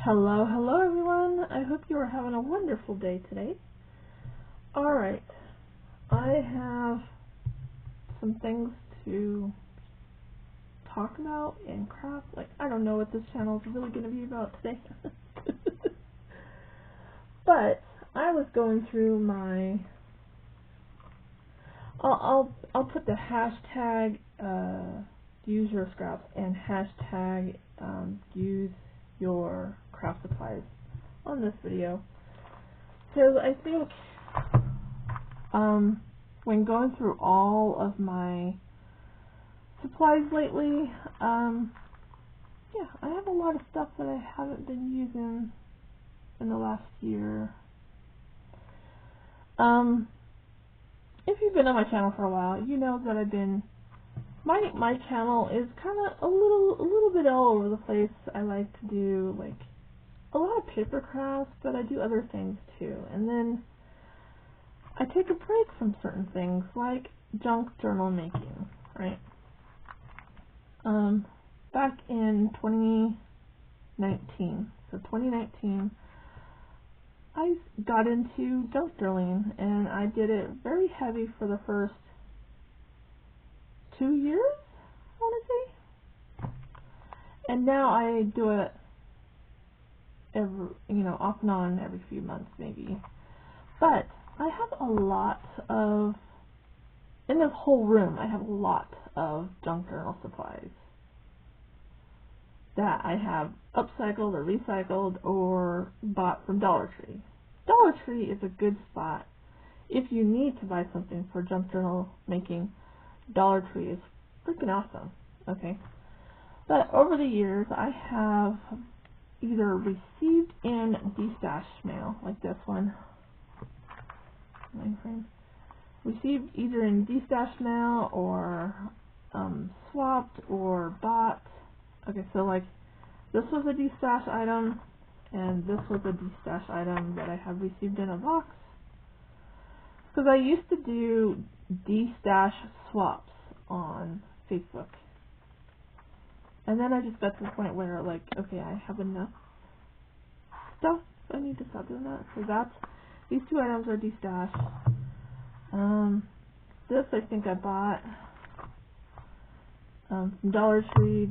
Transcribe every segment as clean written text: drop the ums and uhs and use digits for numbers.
Hello, hello everyone. I hope you are having a wonderful day today. Alright, I have some things to talk about and craft. Like, I don't know what this channel is really going to be about today. But I was going through my... I'll put the hashtag use your scraps and hashtag use your craft supplies on this video. So I think when going through all of my supplies lately, yeah, I have a lot of stuff that I haven't been using in the last year. If you've been on my channel for a while, you know that I've been my channel is kind of a little bit all over the place. I like to do like a lot of paper crafts, but I do other things too. And then I take a break from certain things like junk journal making, right? Back in 2019, so 2019, I got into junk journaling, and I did it very heavy for the first 2 years, I want to say. And now I do it every, off and on every few months maybe. But I have a lot of, in this whole room, I have a lot of junk journal supplies that I have upcycled or recycled or bought from Dollar Tree. Dollar Tree is a good spot if you need to buy something for junk journal making. Dollar Tree is freaking awesome, okay? But over the years, I have either received in de-stash mail, like this one, received either in de-stash mail or swapped or bought. Okay, so like this was a de-stash item, and this was a de-stash item that I have received in a box. Because I used to do de-stash swaps on Facebook. And then I just got to the point where, like, okay, I have enough stuff. I need to stop doing that. So these two items are de-stash. This I think I bought from Dollar Tree,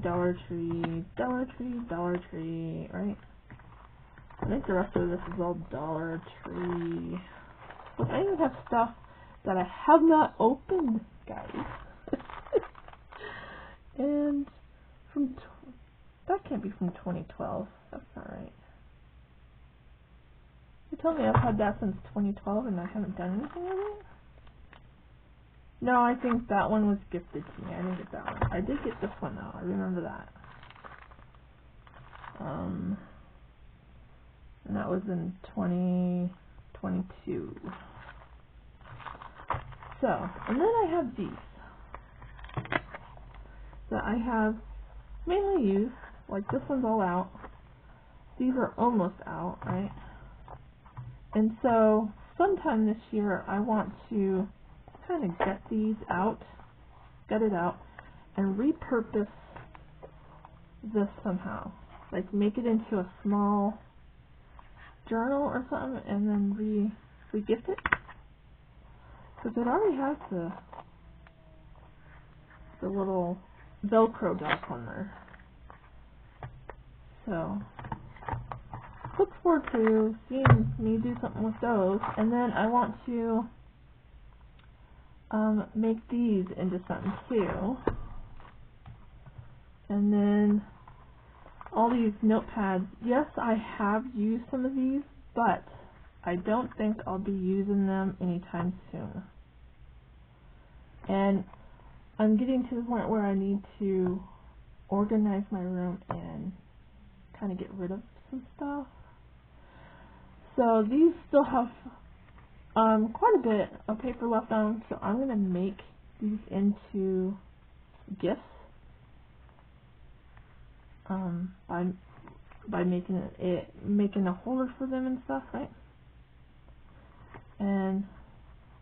right? I think the rest of this is all Dollar Tree. But I even have stuff that I have not opened, guys. And that can't be from 2012. That's not right. You told me I've had that since 2012 and I haven't done anything with it? No, I think that one was gifted to me. I didn't get that one. I did get this one though. I remember that. And that was in 2022. So, and then I have these that I have mainly used. Like this one's all out. These are almost out, right? And so, sometime this year, I want to kind of get these out, get it out, and repurpose this somehow. Like make it into a small journal or something, and then re-gift it. Because it already has the little Velcro dots on there. So, look forward to seeing me do something with those. And then I want to make these into something too. And then all these notepads. Yes, I have used some of these, but I don't think I'll be using them anytime soon. And I'm getting to the point where I need to organize my room and kind of get rid of some stuff. So these still have quite a bit of paper left on, so I'm going to make these into gifts by making a holder for them and stuff, right? And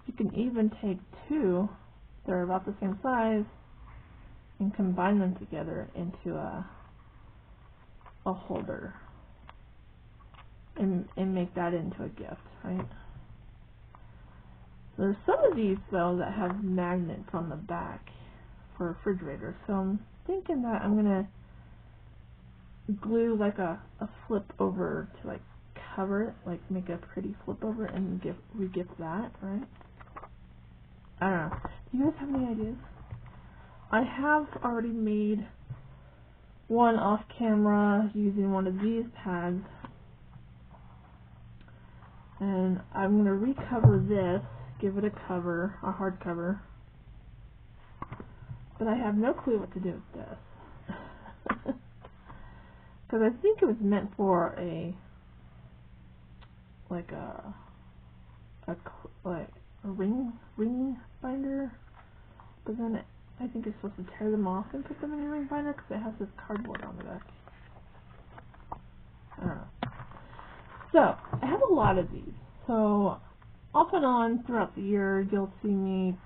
you can even take two that are about the same size and combine them together into a holder. and make that into a gift, right? There's some of these though that have magnets on the back for refrigerators, so I'm thinking that I'm gonna glue like a flip over to like cover it, like make a pretty flip over and re-gift that, right? I don't know. Do you guys have any ideas? I have already made one off camera using one of these pads, and I'm going to recover this, give it a cover, a hard cover, but I have no clue what to do with this. Because I think it was meant for a ring binder, but then I think it's supposed to tear them off and put them in a ring binder because it has this cardboard on the back. I don't know. So I have a lot of these. So off and on throughout the year, you'll see me,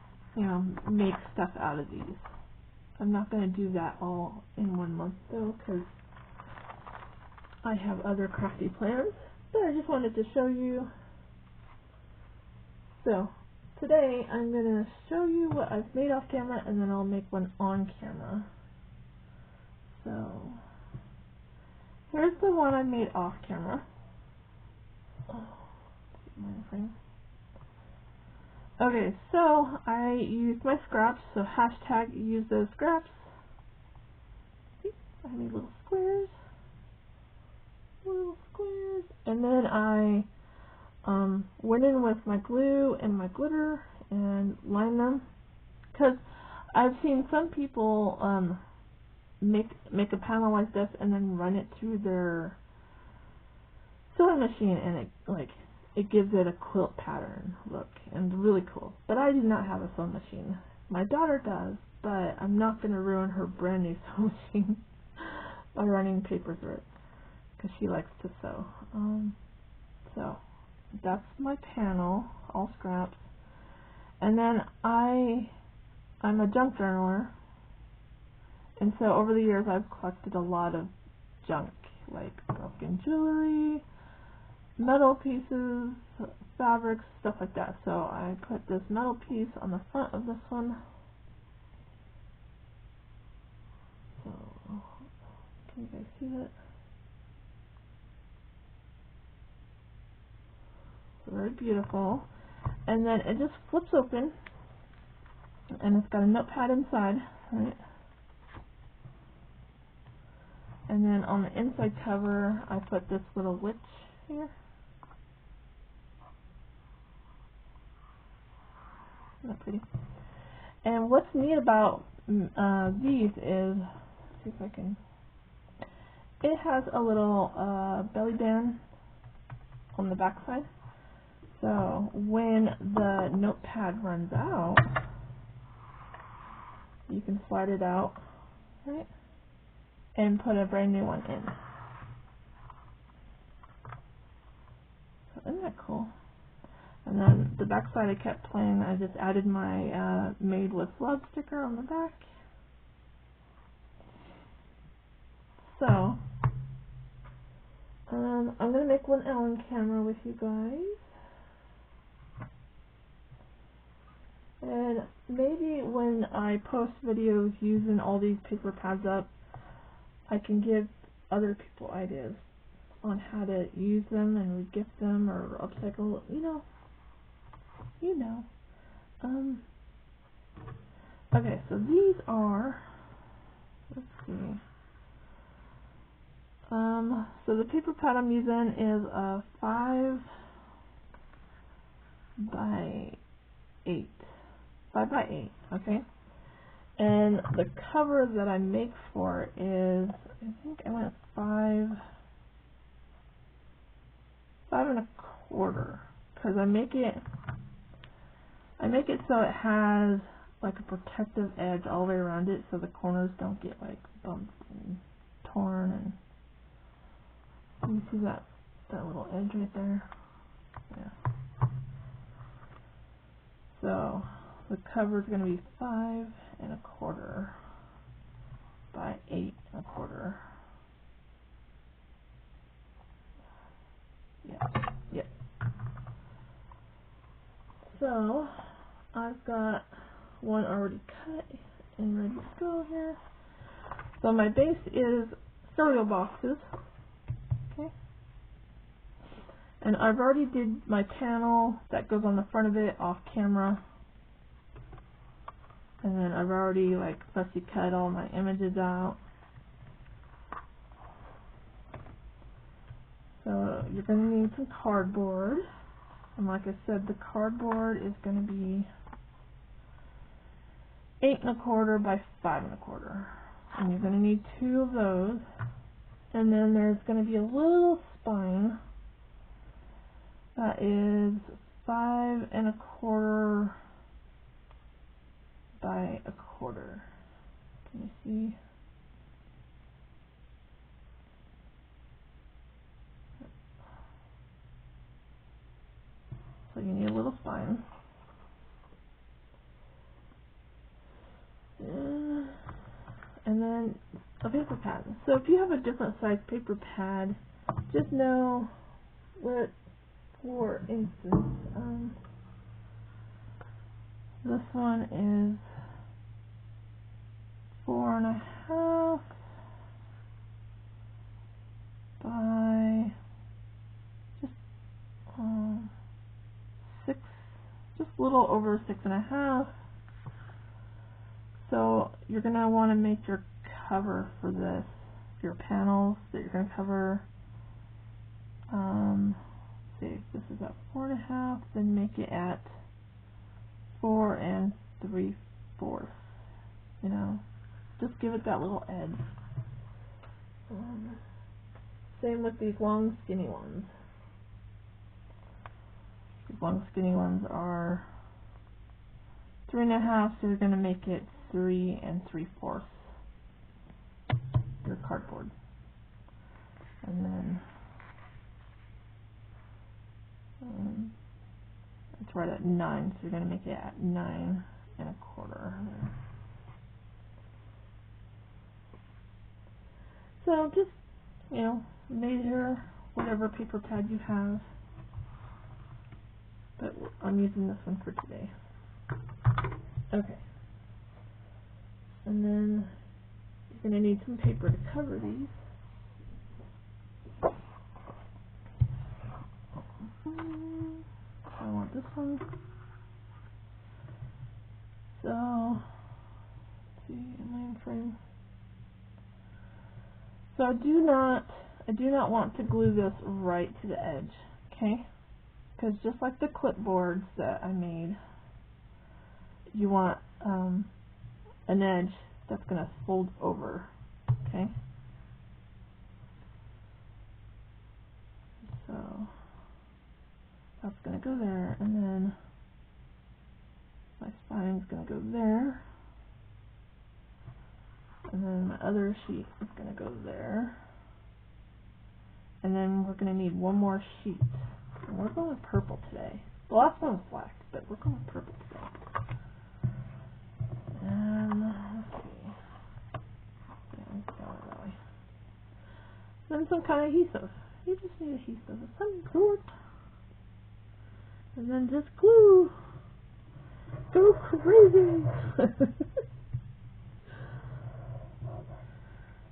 make stuff out of these. I'm not going to do that all in 1 month though, because I have other crafty plans. But I just wanted to show you. So today I'm going to show you what I've made off camera, and then I'll make one on camera. So here's the one I made off camera. Okay, so I used my scraps, so hashtag use those scraps. See, I made little squares, and then I went in with my glue and my glitter and lined them, because I've seen some people make a panel like this and then run it through their sewing machine, and it gives it a quilt pattern look, and really cool. But I do not have a sewing machine. My daughter does, but I'm not going to ruin her brand new sewing machine by running paper through it, because she likes to sew. So that's my panel, all scraps. And then I'm a junk journaler, and so over the years I've collected a lot of junk, like broken jewelry, metal pieces, fabrics, stuff like that. So I put this metal piece on the front of this one. So can you guys see that? So very beautiful. And then it just flips open, and it's got a notepad inside, right? And then on the inside cover I put this little witch here. Isn't that pretty? And what's neat about these is, let's see if I can, it has a little belly band on the back side. So when the notepad runs out, you can slide it out, right, and put a brand new one in. So isn't that cool? And then the back side I kept plain. I just added my Made with Love sticker on the back. So I'm going to make one on camera with you guys. And maybe when I post videos using all these paper pads up, I can give other people ideas on how to use them and re-gift them or upcycle, Okay, so these are, let's see, so the paper pad I'm using is a 5 by 8, okay? And the cover that I make for it is, I think I went 5 1/4, because I make it so it has like a protective edge all the way around it, so the corners don't get like bumped and torn. And you see that little edge right there? Yeah. So the cover is going to be 5 1/4 by 8 1/4. So I've got one already cut and ready to go here. So my base is cereal boxes. Okay. And I've already did my panel that goes on the front of it off camera. And then I've already fussy cut all my images out. So you're going to need some cardboard. And like I said, the cardboard is going to be 8 1/4 by 5 1/4. And you're going to need 2 of those. And then there's going to be a little spine that is 5 1/4 by 1/4. Can you see? So you need a little spine. And then a paper pad. So if you have a different size paper pad, just know what, for instance, this one is 4 1/2 by just 6, just a little over 6 1/2. So you're going to want to make your cover for this, your panels that you're going to cover. See, if this is at 4 1/2, then make it at 4 3/4. You know, just give it that little edge. Same with these long skinny ones. These long skinny ones are 3 1/2, so you're going to make it 3 3/4. Your cardboard. And then it's right at 9, so you're going to make it at 9 1/4. So just, you know, measure whatever paper pad you have, but I'm using this one for today. Okay. And then you're going to need some paper to cover these. I want this one. So, let's see, am I in frame? So I do not want to glue this right to the edge, okay? Because just like the clipboards that I made, you want an edge that's going to fold over, okay? So that's going to go there, and then my spine's going to go there, and then my other sheet is going to go there, and then we're going to need one more sheet. And we're going with purple today. The last one was black, but we're going with purple today. And let's see. Yeah, let's go that way. Then some kind of adhesive. You just need adhesive of some sort. And then just glue. Go crazy!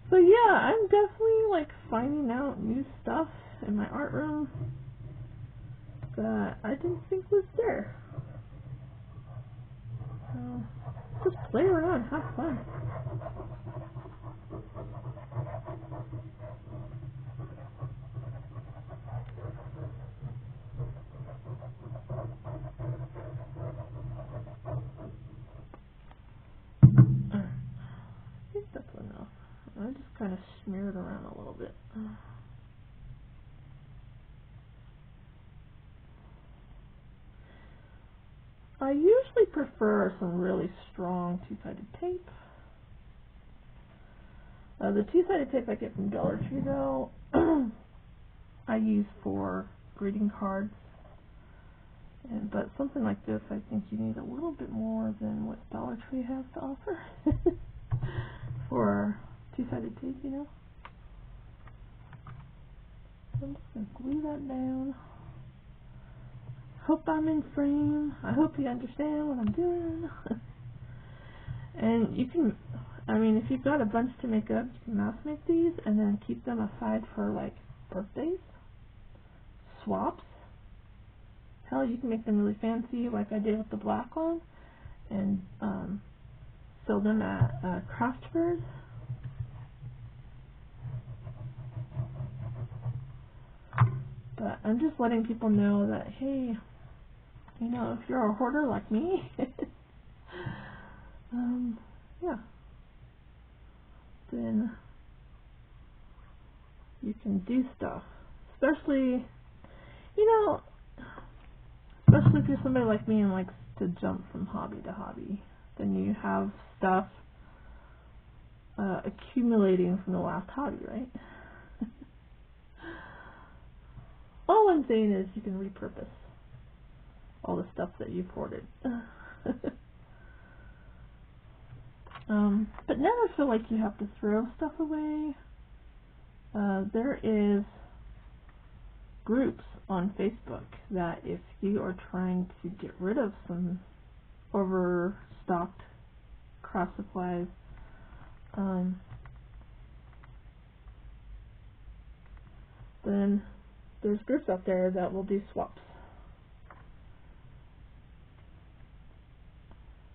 So yeah, I'm definitely finding out new stuff in my art room that I didn't think was there. So just play around, have fun. I think that's enough. I just kind of smear it around a little bit. I usually prefer some really strong two-sided tape. The two-sided tape I get from Dollar Tree, though, I use for greeting cards. But something like this, I think you need a little bit more than what Dollar Tree has to offer for two-sided tape, you know. So I'm just going to glue that down. hope I'm in frame. I hope you understand what I'm doing. And you can, I mean, if you've got a bunch to make up, you can mass make these and then keep them aside for like birthdays, swaps. Hell, you can make them really fancy like I did with the black one and sell them at craft fairs. But I'm just letting people know that, hey, you know, if you're a hoarder like me, yeah, then you can do stuff. Especially, you know, especially if you're somebody like me and likes to jump from hobby to hobby, then you have stuff accumulating from the last hobby, right? All I'm saying is you can repurpose all the stuff that you've hoarded. But never feel like you have to throw stuff away. There is groups on Facebook that if you are trying to get rid of some overstocked craft supplies, then there's groups out there that will do swaps.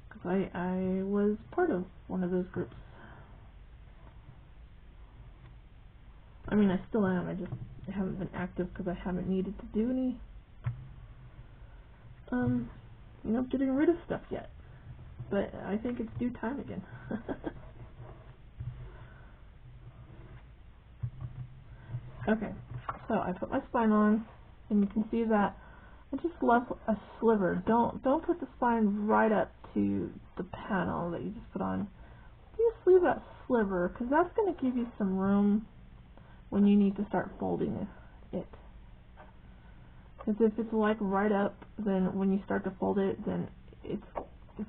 Because I was part of one of those groups. I mean, I still am. I just haven't been active because I haven't needed to do any, you know, getting rid of stuff yet. But I think it's due time again. Okay, so I put my spine on, and you can see that I just left a sliver. Don't put the spine right up to the panel that you just put on. Just leave that sliver, because that's going to give you some room when you need to start folding it. Because if it's like right up, then when you start to fold it, then it's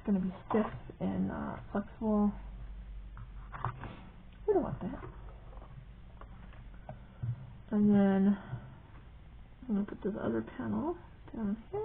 going to be stiff and flexible. We don't want that. And then I'm going to put this other panel down here.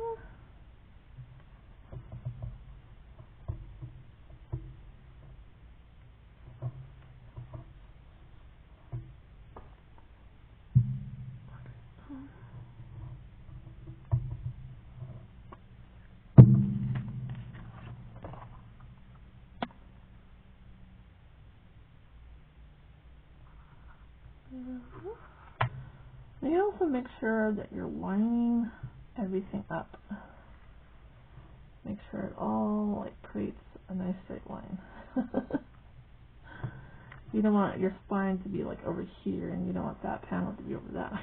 And you also make sure that you're lining everything up. Make sure it all like creates a nice straight line. You don't want your spine to be like over here, and you don't want that panel to be over that.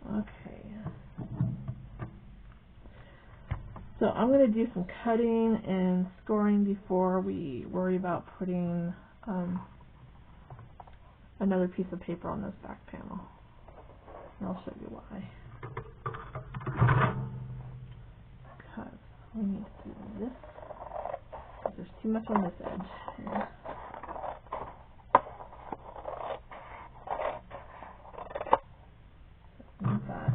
Okay. So I'm going to do some cutting and scoring before we worry about putting another piece of paper on this back panel. And I'll show you why. Because we need to do this. There's too much on this edge here. Like that.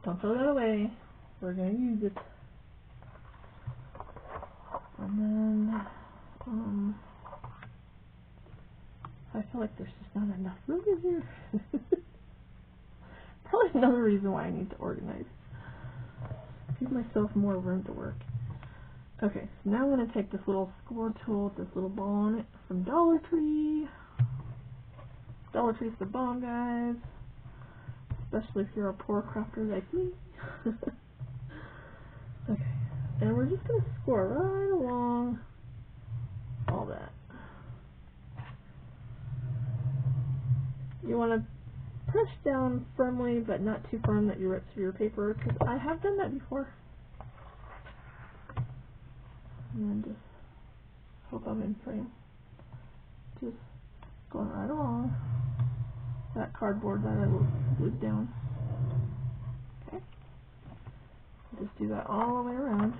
Don't throw that away. We're going to use it. And then, I feel like there's just not enough room in here. Probably another reason why I need to organize. Give myself more room to work. Okay, so now I'm going to take this little score tool with this little ball on it from Dollar Tree. Dollar Tree's the bomb, guys. Especially if you're a poor crafter like me. Okay, and we're just going to score right along all that. You want to press down firmly, but not too firm that you rip through your paper, because I have done that before. And then just hope I'm in frame. Just going right along that cardboard that I glued down. Okay. Just do that all the way around.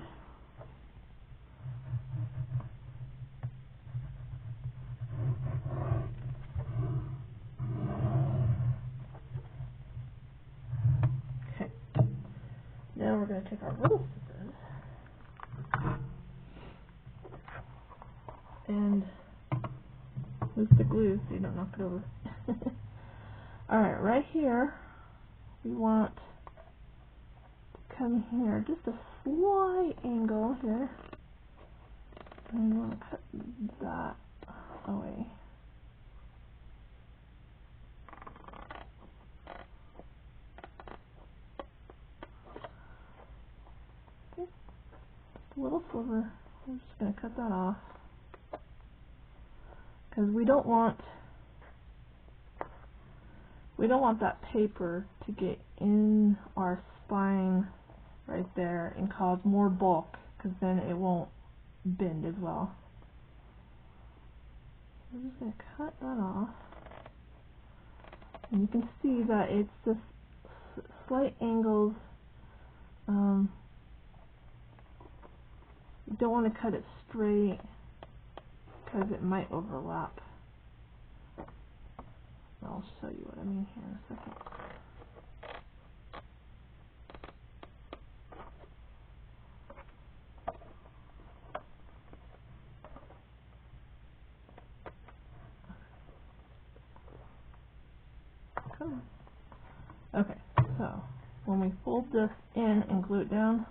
we're going to take our little scissors and move the glue so you don't knock it over. Alright, right here, we want to come here, just a slight angle here, and we want to cut that away. Okay, just a little sliver, we're just going to cut that off, because we don't want that paper to get in our spine right there and cause more bulk, because then it won't bend as well. I'm just going to cut that off, and you can see that it's just slight angles. You don't want to cut it straight because it might overlap. I'll show you what I mean here in a second. Come on. Okay, so when we fold this in and glue it down,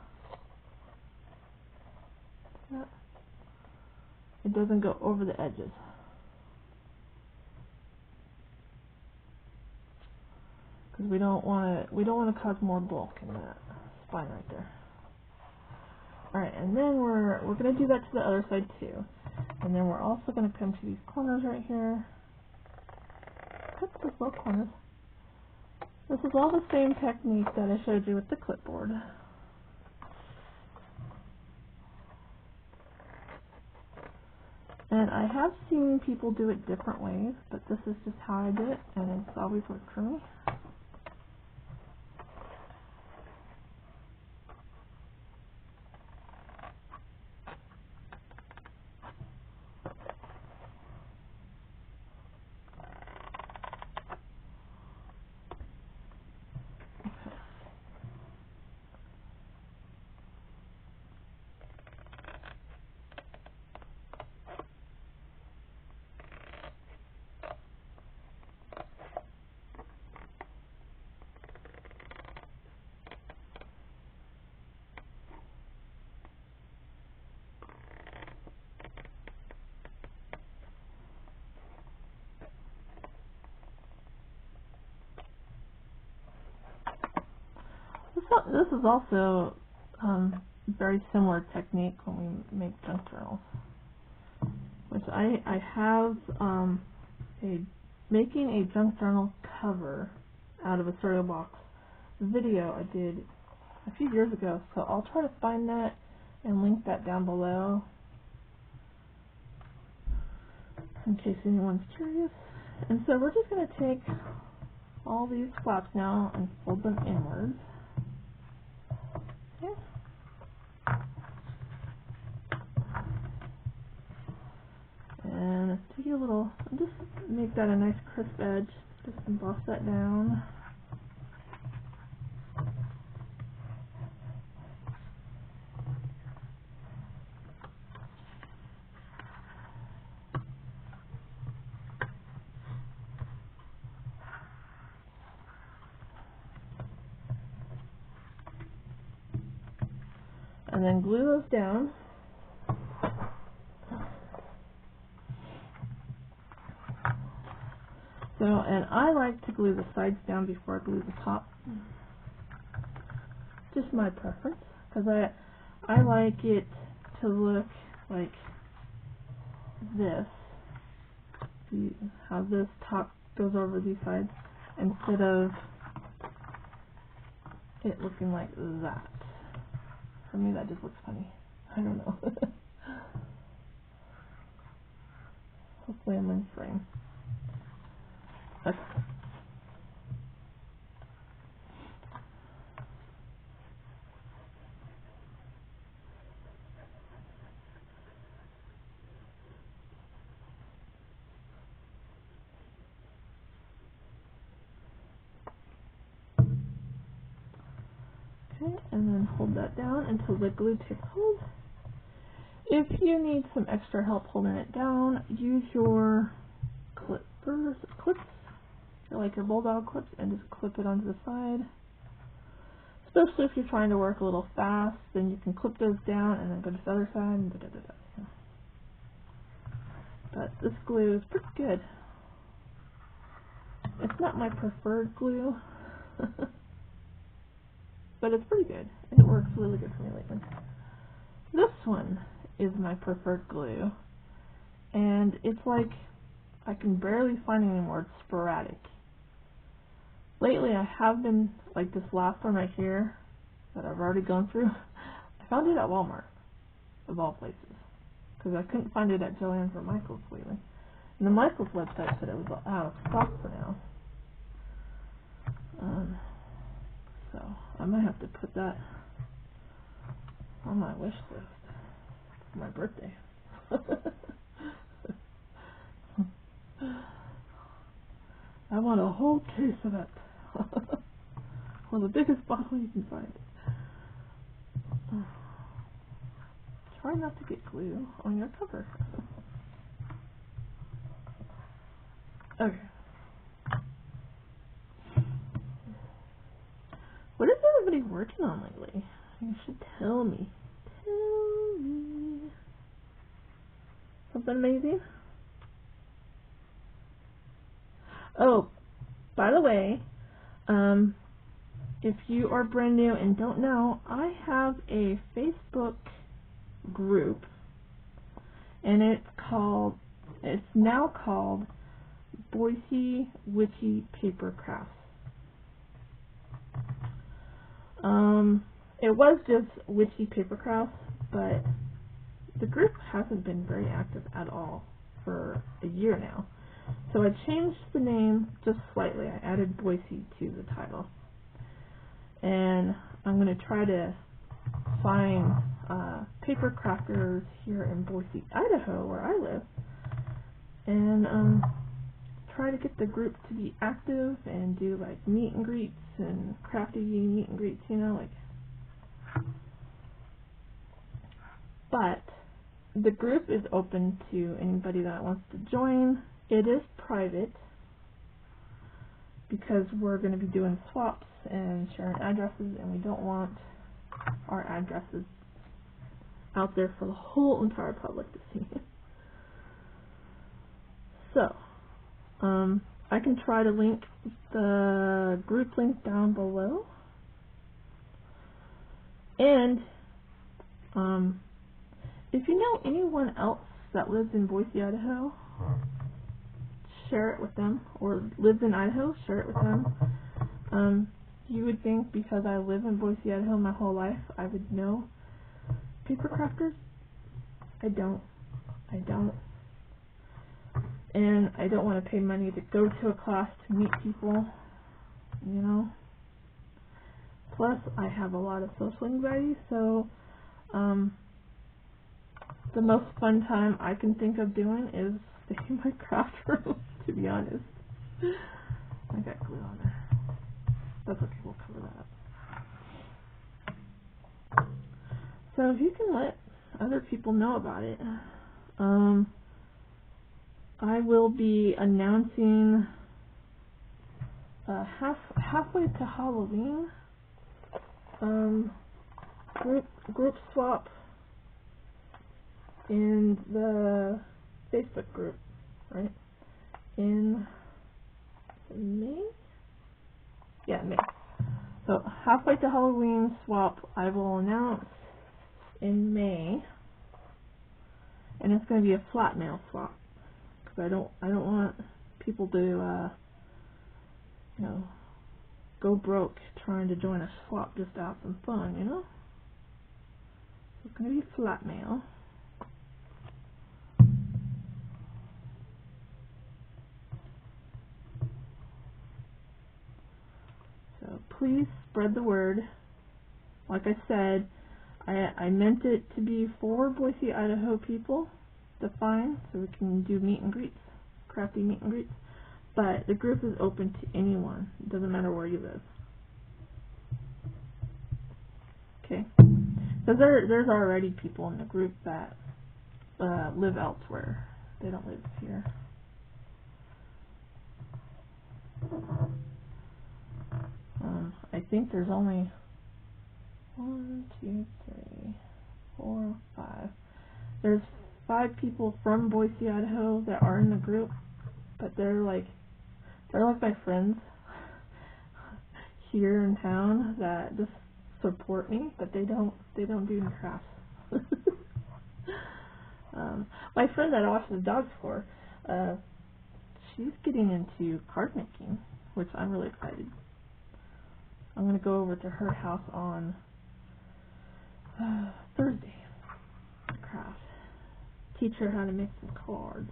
it doesn't go over the edges. Because we don't want to cause more bulk in that spine right there. Alright, and then we're going to do that to the other side too. And then we're also going to come to these corners right here. Cut those little corners. This is all the same technique that I showed you with the clipboard. And I have seen people do it different ways, but this is just how I do it, and it's always worked for me. This is also very similar technique when we make junk journals, which I have making a junk journal cover out of a cereal box video I did a few years ago, so I'll try to find that and link that down below in case anyone's curious. And so we're just going to take all these flaps now and fold them inwards. Okay. And take a little, just make that a nice crisp edge, just emboss that down. And then glue those down. So, and I like to glue the sides down before I glue the top. Just my preference, because I like it to look like this. See how this top goes over these sides instead of it looking like that. For me, that just looks funny. I don't know. Hopefully I'm in frame. Okay. Okay, and then hold that down until the glue takes hold. If you need some extra help holding it down, use your clips, like your bulldog clips, and just clip it onto the side. Especially if you're trying to work a little fast, then you can clip those down and then go to the other side and da-da-da-da. But this glue is pretty good. It's not my preferred glue, but it's pretty good. And it works really good for me lately. This one is my preferred glue, and it's like I can barely find it anymore. It's sporadic. Lately I have been, like this last one right here that I've already gone through, I found it at Walmart, of all places, because I couldn't find it at Joann's or Michael's lately. And the Michael's website said it was out of stock for now. So I might have to put that on my wish list for my birthday. I want a whole case of it. Or the biggest bottle you can find. Try not to get glue on your cover. Okay. What is everybody working on lately? You should tell me. Tell me. Something amazing? Oh, by the way, if you are brand new and don't know, I have a Facebook group, and it's now called Boise Witchy Paper Crafts. It was just Witchy Paper Crafts, but the group hasn't been very active at all for a year now. So I changed the name just slightly. I added Boise to the title. And I'm going to try to find paper crafters here in Boise, Idaho, where I live, and try to get the group to be active and do like meet and greets and crafty meet and greets, you know, like. But the group is open to anybody that wants to join. It is private because we're going to be doing swaps and sharing addresses, and we don't want our addresses out there for the whole entire public to see. So, I can try to link the group link down below. And if you know anyone else that lives in Boise, Idaho, share it with them, or lives in Idaho, share it with them. You would think because I live in Boise, Idaho my whole life, I would know paper crafters. I don't. And I don't want to pay money to go to a class to meet people, you know. Plus, I have a lot of social anxiety, so the most fun time I can think of doing is staying in my craft room, to be honest. I got glue on there. That's okay, we'll cover that up. So if you can let other people know about it, I will be announcing halfway to Halloween group swap in the Facebook group, right? In May? Yeah, May. So halfway to Halloween swap I will announce in May, and it's going to be a flat mail swap because I don't want people to you know, go broke trying to join a swap just to have some fun, you know. So it's going to be flat mail. So please spread the word. Like I said, I meant it to be for Boise, Idaho people to find, so we can do meet and greets, crafty meet and greets. But the group is open to anyone. It doesn't matter where you live. Because there's already people in the group that live elsewhere. They don't live here. I think there's only 1, 2, 3, 4, 5. There's 5 people from Boise, Idaho that are in the group, but they're like my friends here in town that just support me, but they don't do any crafts. My friend that I watch the dogs for, she's getting into card making, which I'm really excited. I'm going to go over to her house on Thursday to craft. Teach her how to make some cards.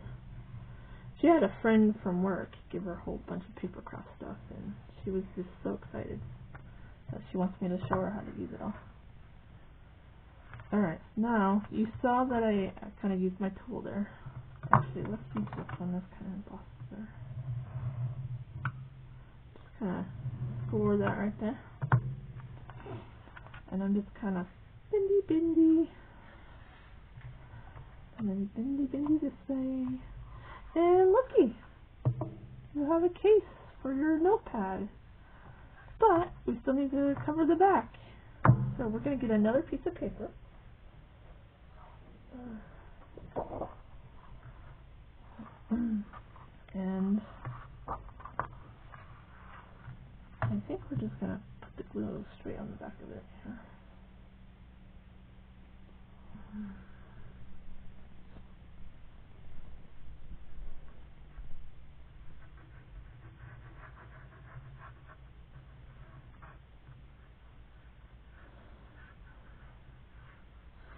She had a friend from work give her a whole bunch of paper craft stuff, and she was just so excited that she wants me to show her how to use it all. Alright, now you saw that I kind of used my tool there. Actually, let's use this one. This kind of embosses there. Just kind of score that right there. And I'm just kind of bendy. And then bendy this way. And looky! You have a case for your notepad. But we still need to cover the back. So we're going to get another piece of paper. And I think we're just going to put the glue straight on the back of it here.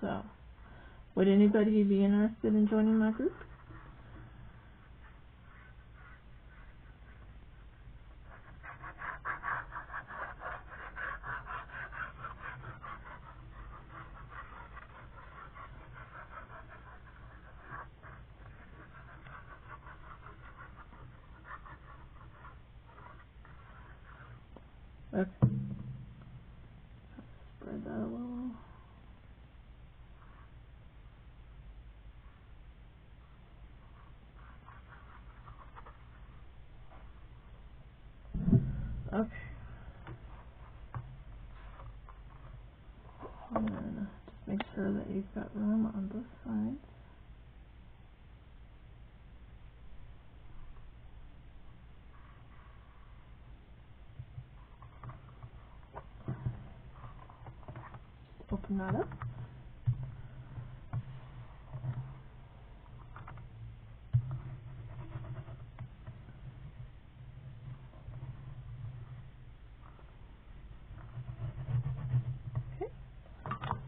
So, would anybody be interested in joining my group? Okay. Spread that a little. Okay. And then just make sure that you've got room on both sides. Open that up. Okay.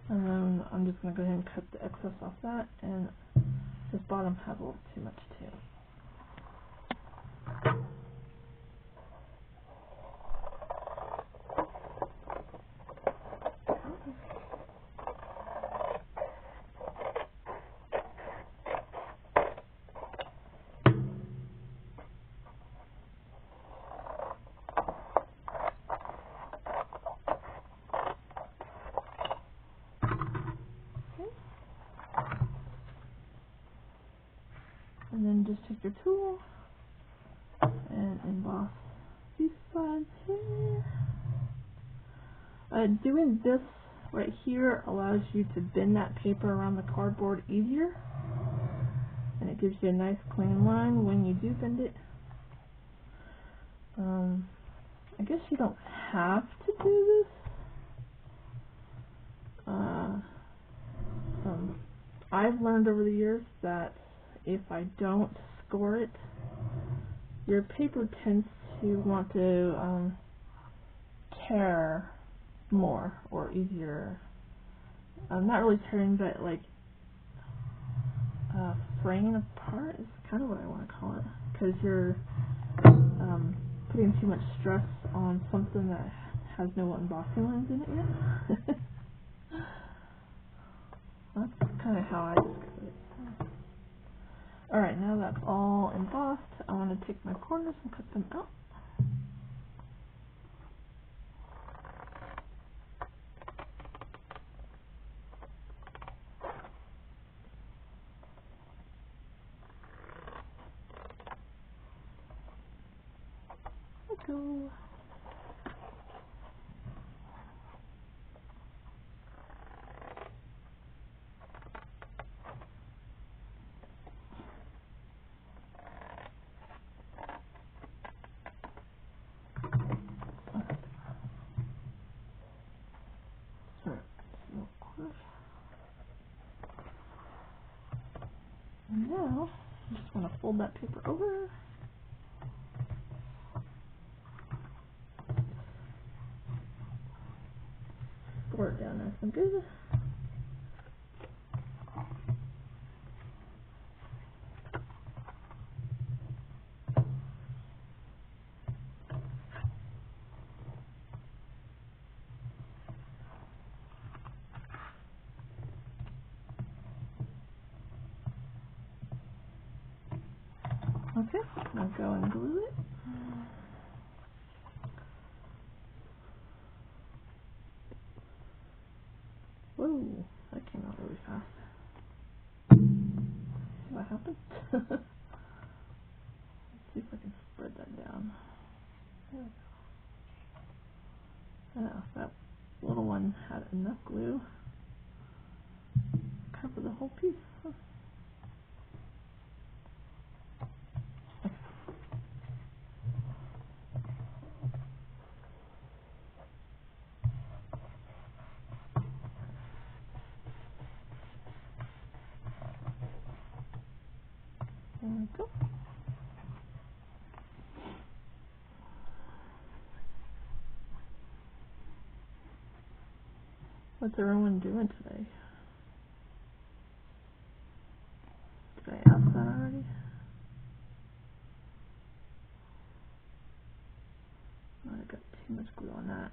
And then I'm just going to go ahead and cut the excess off that, and this bottom has a little too much too. And then just take your tool and emboss these sides here. Doing this right here allows you to bend that paper around the cardboard easier, and it gives you a nice clean line when you do bend it. I guess you don't have to do this. I've learned over the years that if I don't score it, your paper tends to want to tear more or easier. Not really tearing, but like fraying apart is kind of what I want to call it, because you're putting too much stress on something that has no embossing lines in it yet. That's kind of how I describe it. Alright, now that's all embossed, I want to take my corners and cut them out. go. And now, I just want to fold that paper over. Pour it down nice and good. Okay, I'll go and glue it. Whoa, that came out really fast. See what happened? Let's see if I can spread that down. There we go. Oh, that little one had enough glue to cover the whole piece. Huh. There we go. What's everyone doing today? Did I ask that already? Oh, I got too much glue on that.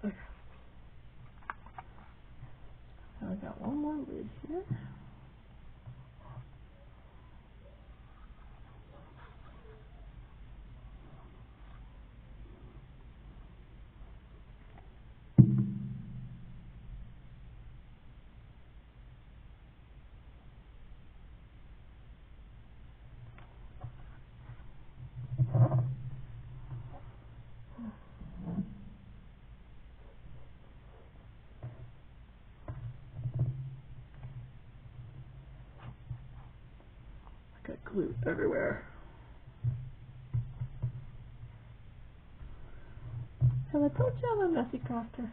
Okay. Now I got one more lid here. I got glue everywhere. And I told you I'm a messy crafter.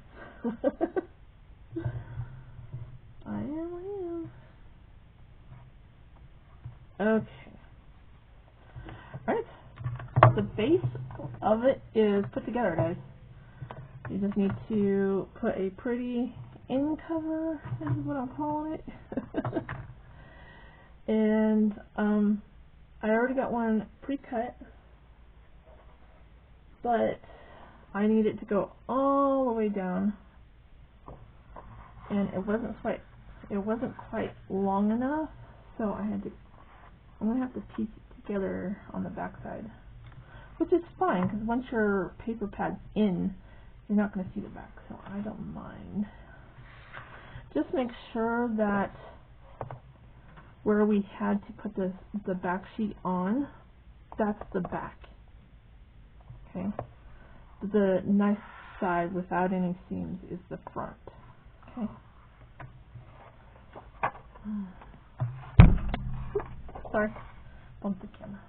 I am. Okay. Alright. The base of it is put together, guys. You just need to put a pretty end cover, this is what I'm calling it. And I already got one pre-cut, but I need it to go all the way down, and it wasn't quite long enough, so I'm gonna have to piece it together on the back side, which is fine because once your paper pad's in, you're not gonna see the back, so I don't mind. Just make sure that where we had to put the back sheet on, that's the back. Okay. The nice side without any seams is the front. Okay. Sorry, bumped the camera.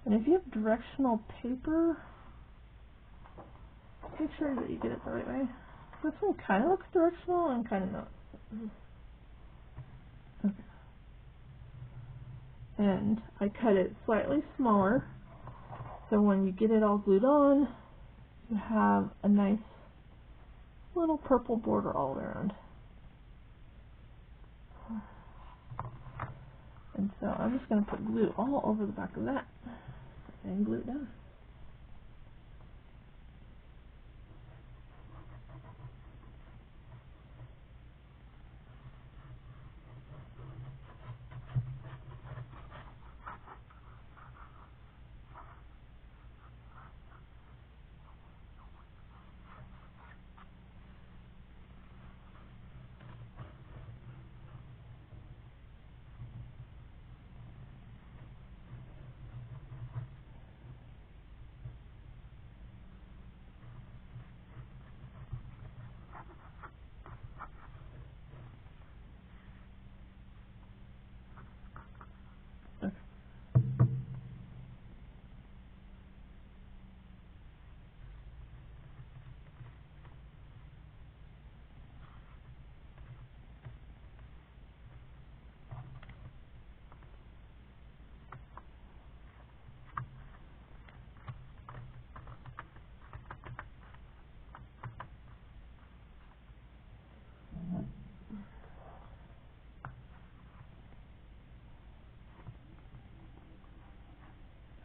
And if you have directional paper, make sure that you get it the right way. This one kind of looks directional and kind of not. Okay. And I cut it slightly smaller, so when you get it all glued on, you have a nice little purple border all around. And so I'm just going to put glue all over the back of that and glue it down.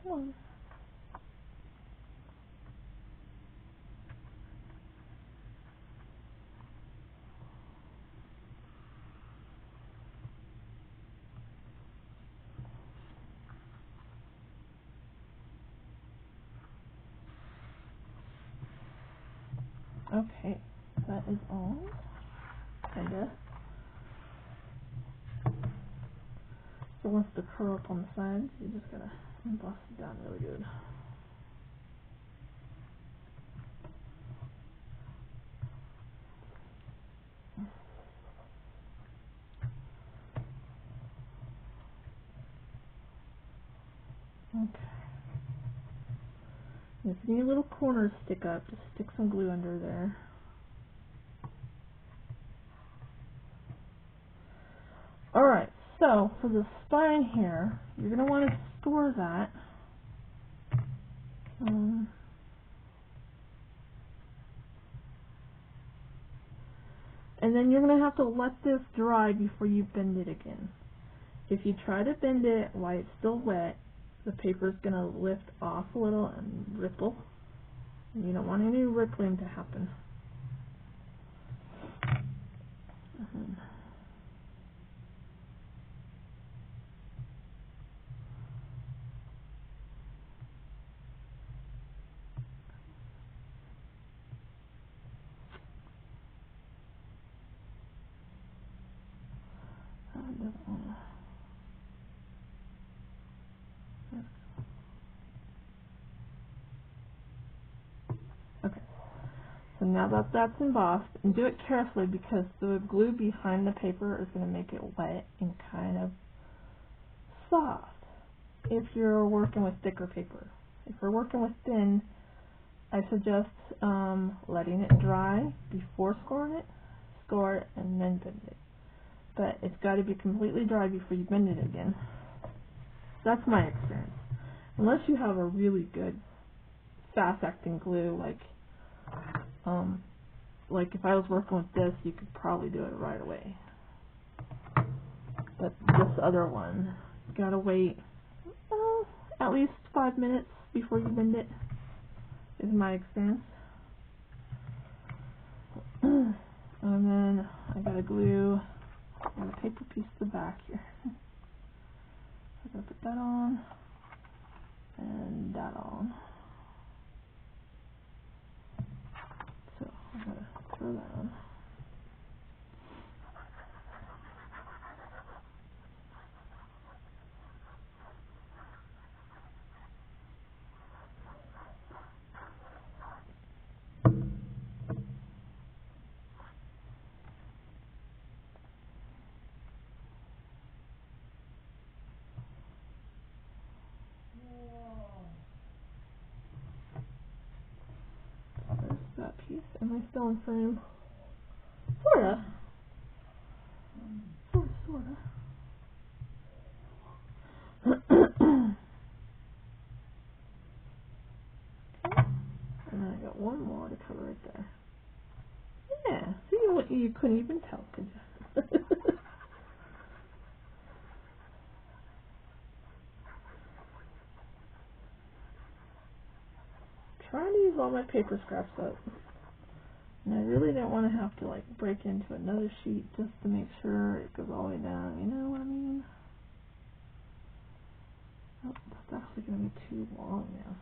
Come on. Okay, that is all, kinda. It wants to curl up on the sides, you just gotta emboss it down really good. Okay. If any little corners stick up, just stick some glue under there. Alright, so for the spine here, you're going to want to store that. And then you're going to have to let this dry before you bend it again. If you try to bend it while it's still wet, the paper is going to lift off a little and ripple. And you don't want any rippling to happen. Okay, so now that that's embossed, and do it carefully because the glue behind the paper is going to make it wet and kind of soft if you're working with thicker paper. If you're working with thin, I suggest letting it dry before scoring it, score it, and then bend it. But it's got to be completely dry before you bend it again. That's my experience. Unless you have a really good fast-acting glue, like if I was working with this, you could probably do it right away. But this other one, you gotta wait at least 5 minutes before you bend it, is my experience. And then I gotta glue the paper piece to the back here. I gotta put that on and that on. So I gotta throw that on. There's that piece. Am I still in frame? Sorta. Sorta. And then I got one more to cover right there. Yeah, see, you couldn't even tell, could you? trying to use all my paper scraps up. And I really didn't want to have to like break into another sheet just to make sure it goes all the way down, you know what I mean? Oh, that's actually going to be too long now.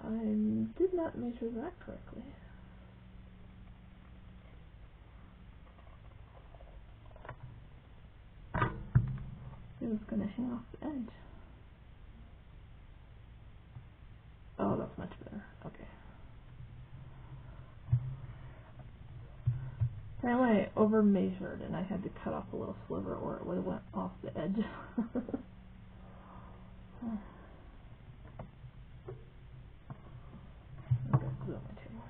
I did not measure that correctly. It was going to hang off the edge. Oh, that's much better. Okay. Apparently I over measured and I had to cut off a little sliver or it would have went off the edge. Okay, glue on my table.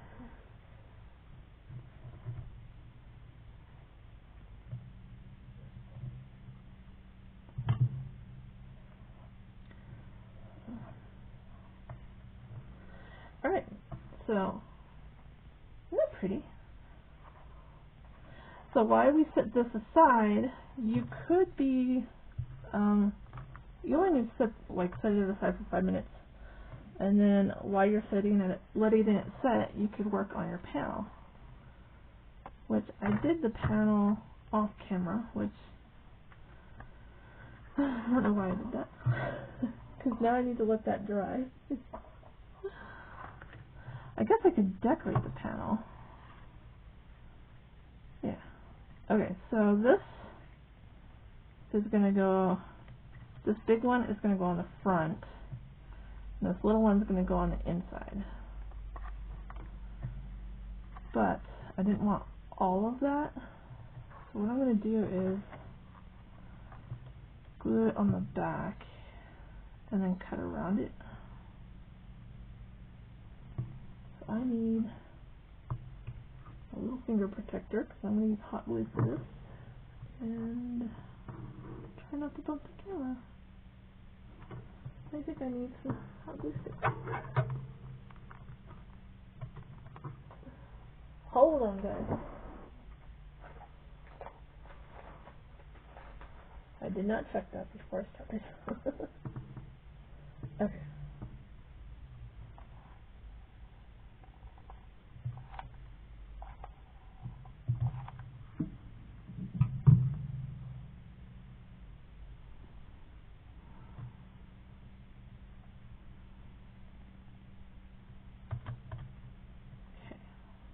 Alright, so isn't that pretty? So while we set this aside, you could be, you only need to set it aside for 5 minutes. And then while you're letting it set, you could work on your panel. Which I did the panel off camera, which I don't know why I did that. Because now I need to let that dry. I guess I could decorate the panel. Yeah. Okay, so this is going to go, this big one is going to go on the front, and this little one is going to go on the inside. But I didn't want all of that, so what I'm going to do is glue it on the back and then cut around it. So I need a little finger protector because I'm going to use hot glue for this. And try not to bump the camera. I think I need some hot glue sticks. Hold on, guys. I did not check that before I started. Okay.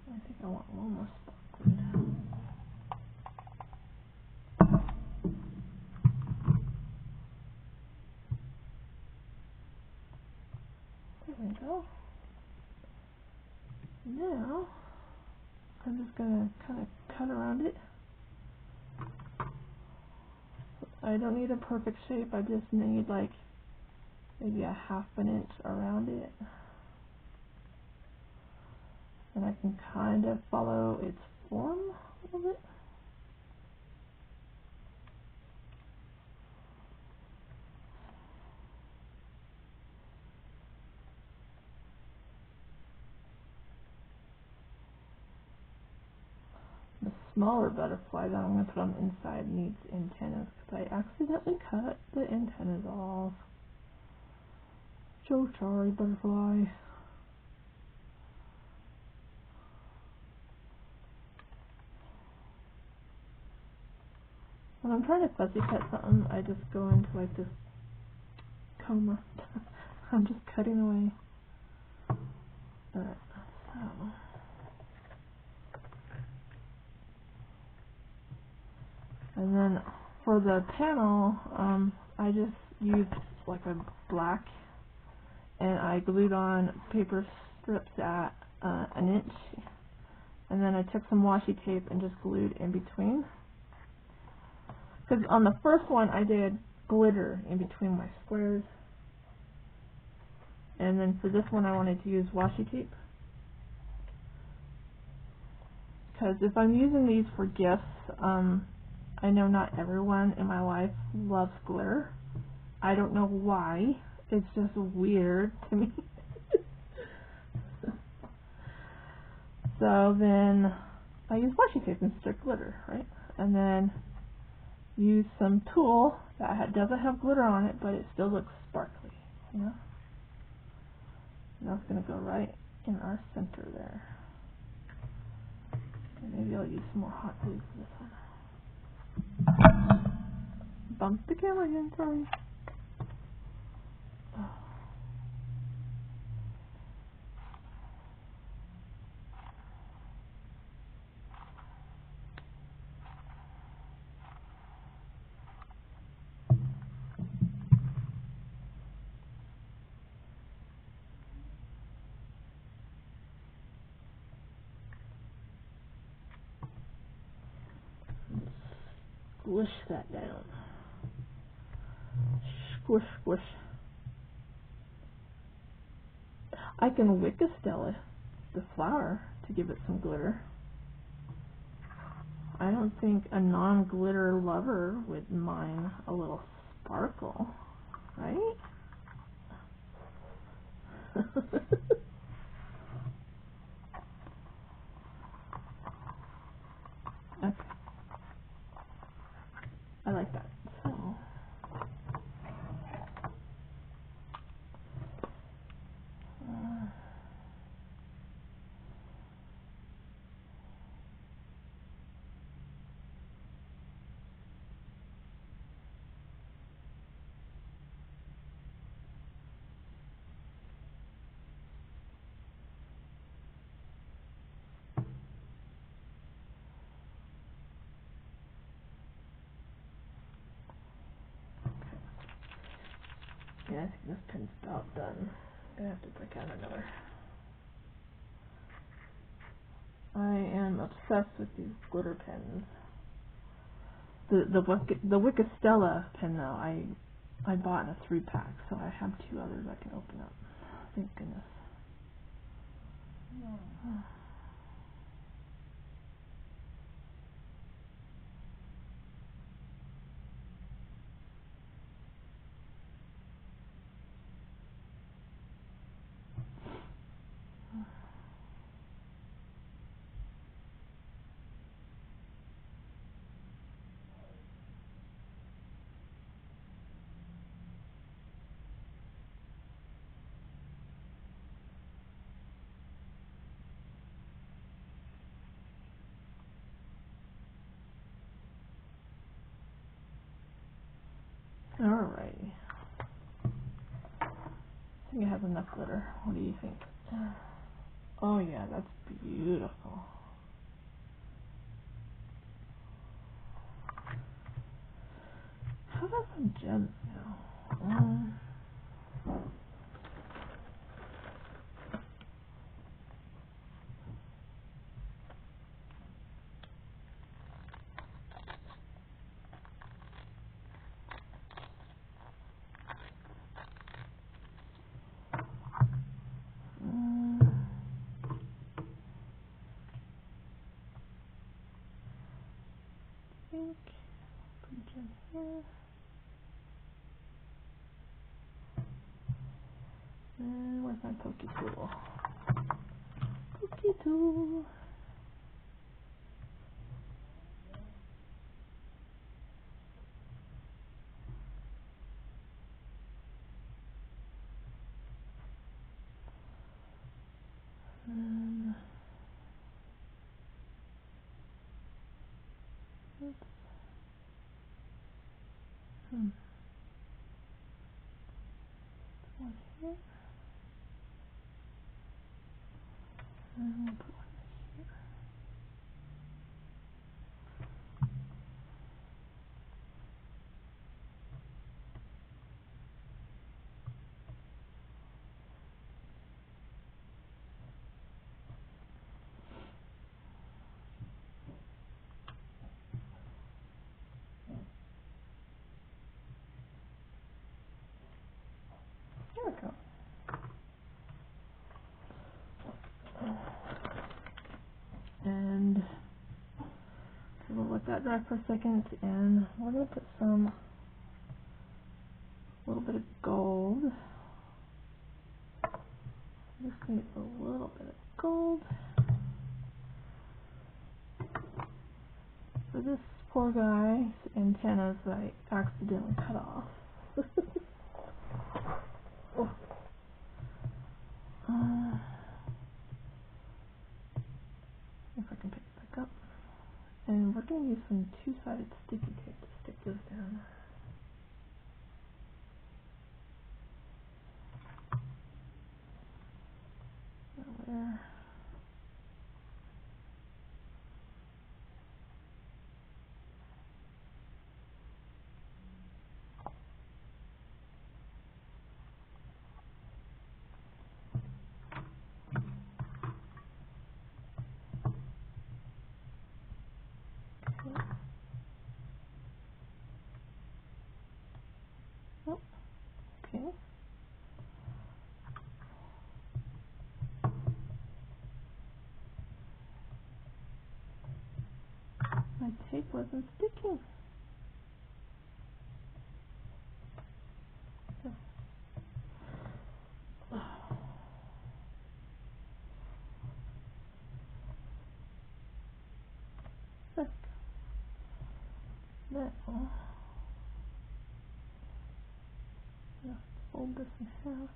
I think I want one more spot glued. There we go. Now, I'm just going to kind of cut around it. I don't need a perfect shape, I just need like maybe a 1/2 inch around it. And I can kind of follow its form a little bit. The smaller butterfly that I'm going to put on the inside needs antennas because I accidentally cut the antennas off. So sorry, butterfly. When I'm trying to fussy cut something, I just go into like this coma. I'm just cutting away. Alright, so. And then for the panel, I just used like a black and I glued on paper strips at 1 inch. And then I took some washi tape and just glued in between. Because on the first one I did glitter in between my squares. And then for this one I wanted to use washi tape. Because if I'm using these for gifts, I know not everyone in my life loves glitter. I don't know why. It's just weird to me. So then I use washi tape instead of glitter, right? And then use some tulle that doesn't have glitter on it, but it still looks sparkly, you know? That's going to go right in our center there. And maybe I'll use some more hot glue for this one. Bumped the camera again, sorry. Squish that down. Squish, squish. I can wick a Stella, the flower, to give it some glitter. I don't think a non-glitter lover would mind a little sparkle, right? Okay. I like that. So. Yeah, I think this pin's about done. I'm gonna have to break out another. I am obsessed with these glitter pens. The Wicked Stella pen though, I bought in a 3-pack, so I have 2 others I can open up. Thank goodness. Alrighty. I think I have enough glitter. What do you think? Oh yeah, that's beautiful. How about some gems now? Put gem here. And where's my pokey tool? Pokey tool. Oops. One here. And we'll put one here. There we go. And so we'll let that dry for a second, and we're going to put a little bit of gold. Just need a little bit of gold. For this poor guy's antennas that I accidentally cut off. And we're going to use some two-sided sticky tape to stick this down. There. Oh, okay. My tape wasn't sticking. Look. Now, fold this in half.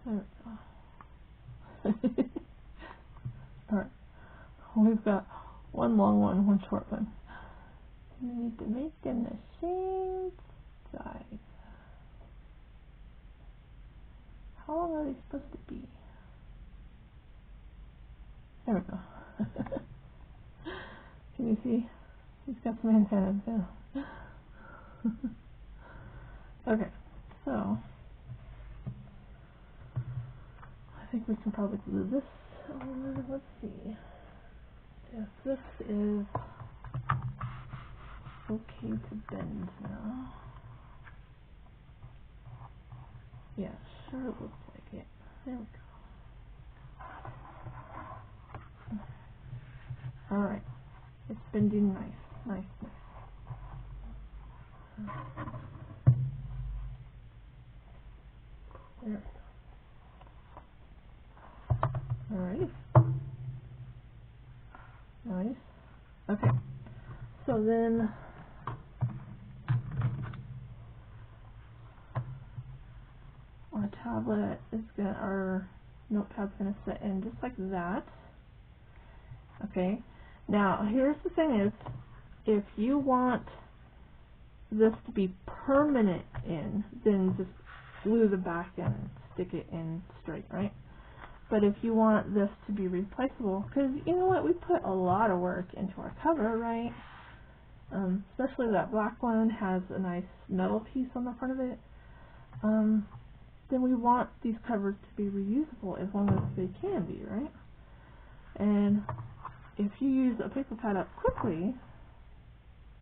There we go. Alright, we've got one long one, one short one. We need to make them the same size. How long are they supposed to be? There we go. Can you see? He's got some antennas now. Okay, so I think we can probably glue this on. Let's see if this is okay to bend now. Yeah, sure looks like it. There we go. Alright, it's bending nice, nice, nice. There. Alright. Nice. Okay. So then our tablet is gonna, our notepad's gonna sit in just like that. Okay. Now here's the thing is, if you want this to be permanent in, then just glue the back in and stick it in straight, right? But if you want this to be replaceable, because you know what, we put a lot of work into our cover, right? Especially that black one has a nice metal piece on the front of it. Then we want these covers to be reusable as long as they can be, right? And if you use a paper pad up quickly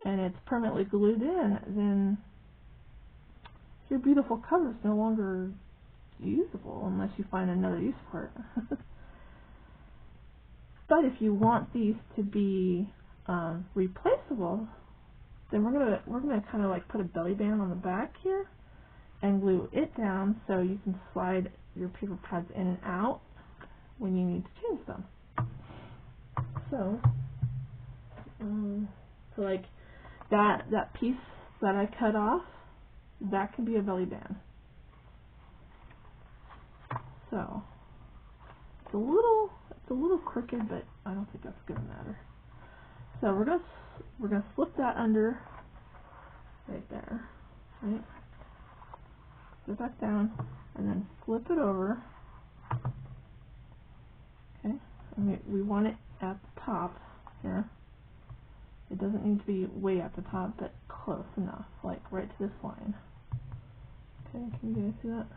and it's permanently glued in, then your beautiful cover is no longer usable unless you find another use for it. But if you want these to be replaceable, then we're gonna kind of like put a belly band on the back here and glue it down so you can slide your paper pads in and out when you need to change them. So, so like that piece that I cut off, that can be a belly band. So it's a little crooked, but I don't think that's gonna matter. So we're gonna slip that under right there, right? Go back down and then flip it over. Okay, and we want it at the top here. It doesn't need to be way at the top, but close enough, like right to this line. Okay, can you guys see that?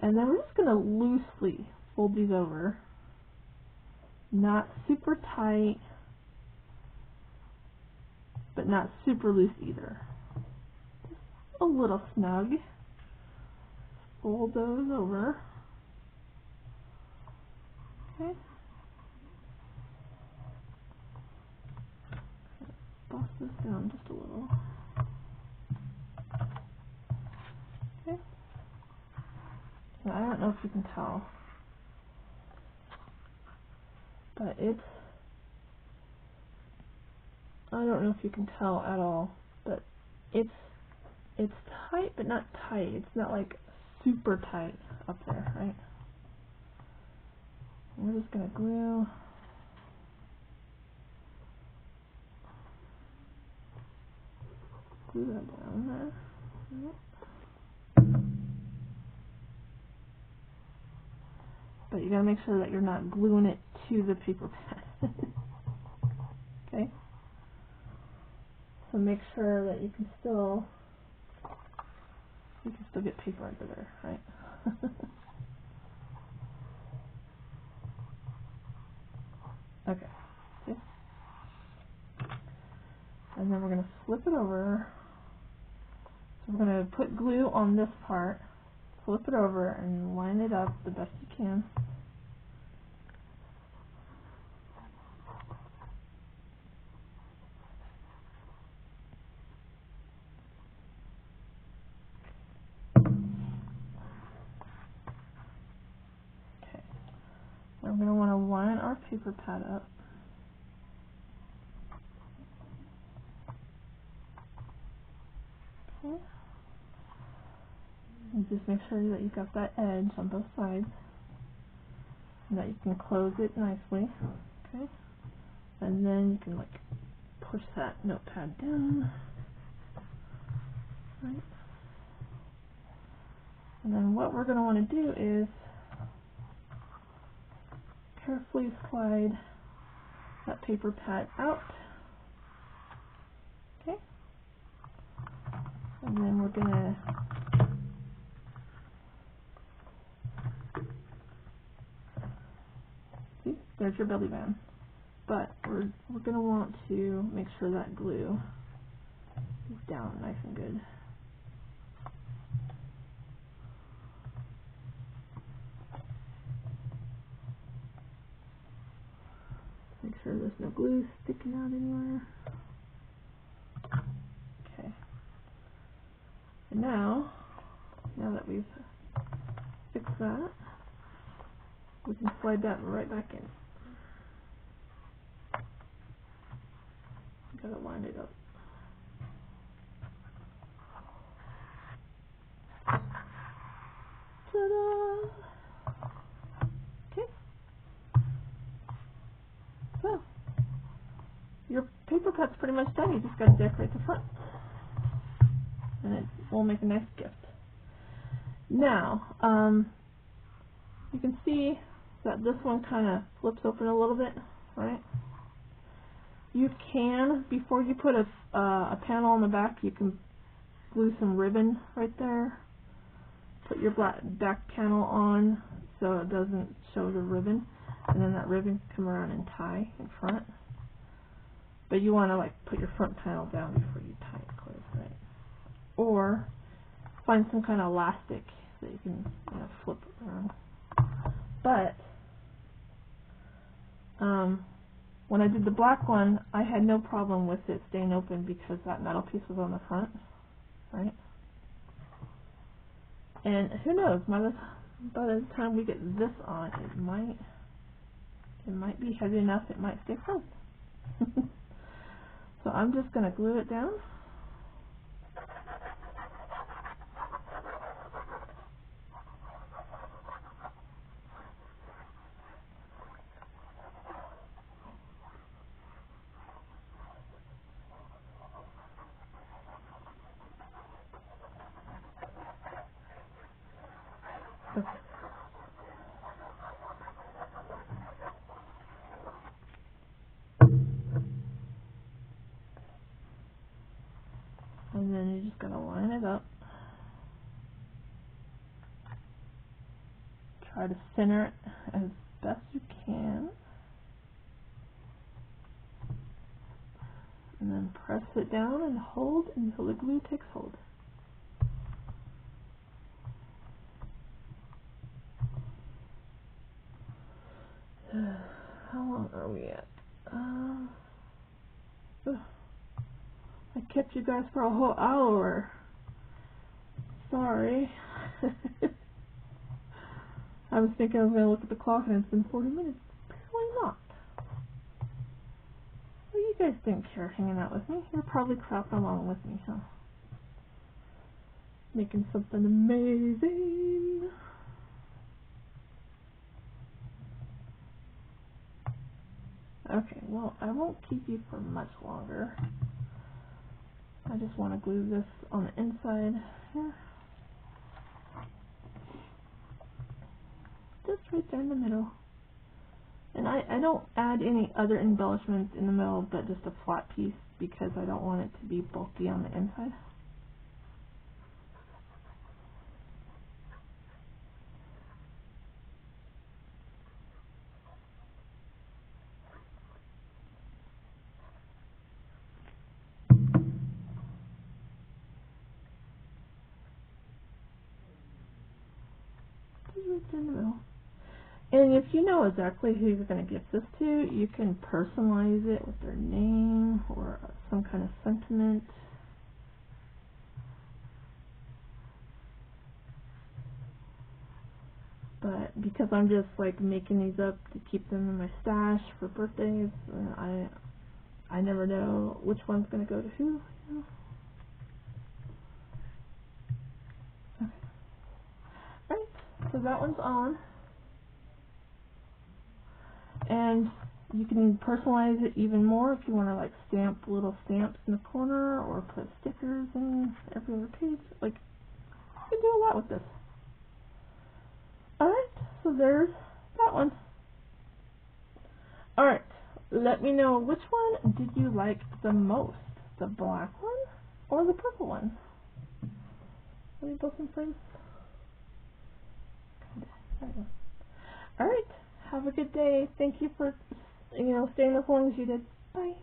And then we're just going to loosely fold these over, not super tight, but not super loose either. Just a little snug. Fold those over. Okay. Bust this down just a little. Okay. Now, I don't know if you can tell, but I don't know if you can tell at all, but it's tight, but not tight. It's not like super tight up there, right? We're just gonna glue that down there. Yep. But you gotta make sure that you're not gluing it to the paper pad. Okay? So make sure that you can still get paper under there, right? Okay. See? And then we're gonna flip it over. So we're gonna put glue on this part, flip it over, and line it up the best you can. Okay. We're going to want to line our paper pad up. Okay. And just make sure that you've got that edge on both sides, and that you can close it nicely. Okay. And then you can like push that notepad down. Right. And then what we're going to want to do is carefully slide that paper pad out. Okay. And then we're going to see, there's your belly band. But we're going to want to make sure that glue is down nice and good. Make sure there's no glue sticking out anywhere. Okay. And now that we've fixed that, we can slide that right back in. Gotta line it up. Ta-da! Okay. So, your paper cut's pretty much done. You just gotta decorate the front. And it will make a nice gift. Now, you can see that this one kind of flips open a little bit, right? You can, before you put a panel on the back, you can glue some ribbon right there. Put your back panel on so it doesn't show the ribbon, and then that ribbon can come around and tie in front. But you want to like put your front panel down before you tie it closed, right? Or find some kind of elastic that you can flip around. But when I did the black one, I had no problem with it staying open because that metal piece was on the front, right? And who knows, by the time we get this on, it might be heavy enough, it might stay closed. So I'm just going to glue it down. Okay. And then you just gotta line it up. Try to center it as best you can. And then press it down and hold until the glue takes hold. So how long are we at? Ugh. I kept you guys for a whole hour. Sorry. I was thinking I was going to look at the clock and it's been 40 minutes. Apparently not. Well, you guys didn't care hanging out with me. You're probably crapping along with me, huh? Making something amazing. Okay, well, I won't keep you for much longer. I just want to glue this on the inside here. Just right there in the middle. And I don't add any other embellishments in the middle, but just a flat piece because I don't want it to be bulky on the inside. Just right there in the middle. And if you know exactly who you're going to give this to, you can personalize it with their name or some kind of sentiment. But because I'm just like making these up to keep them in my stash for birthdays, I never know which one's going to go to who. You know? Okay. Alright, so that one's on. And you can personalize it even more if you want to like stamp little stamps in the corner or put stickers in every other page. Like, you can do a lot with this. Alright, so there's that one. Alright, let me know which one did you like the most? The black one or the purple one? Are they both in frame? Alright, have a good day. Thank you for staying as long as you did. Bye.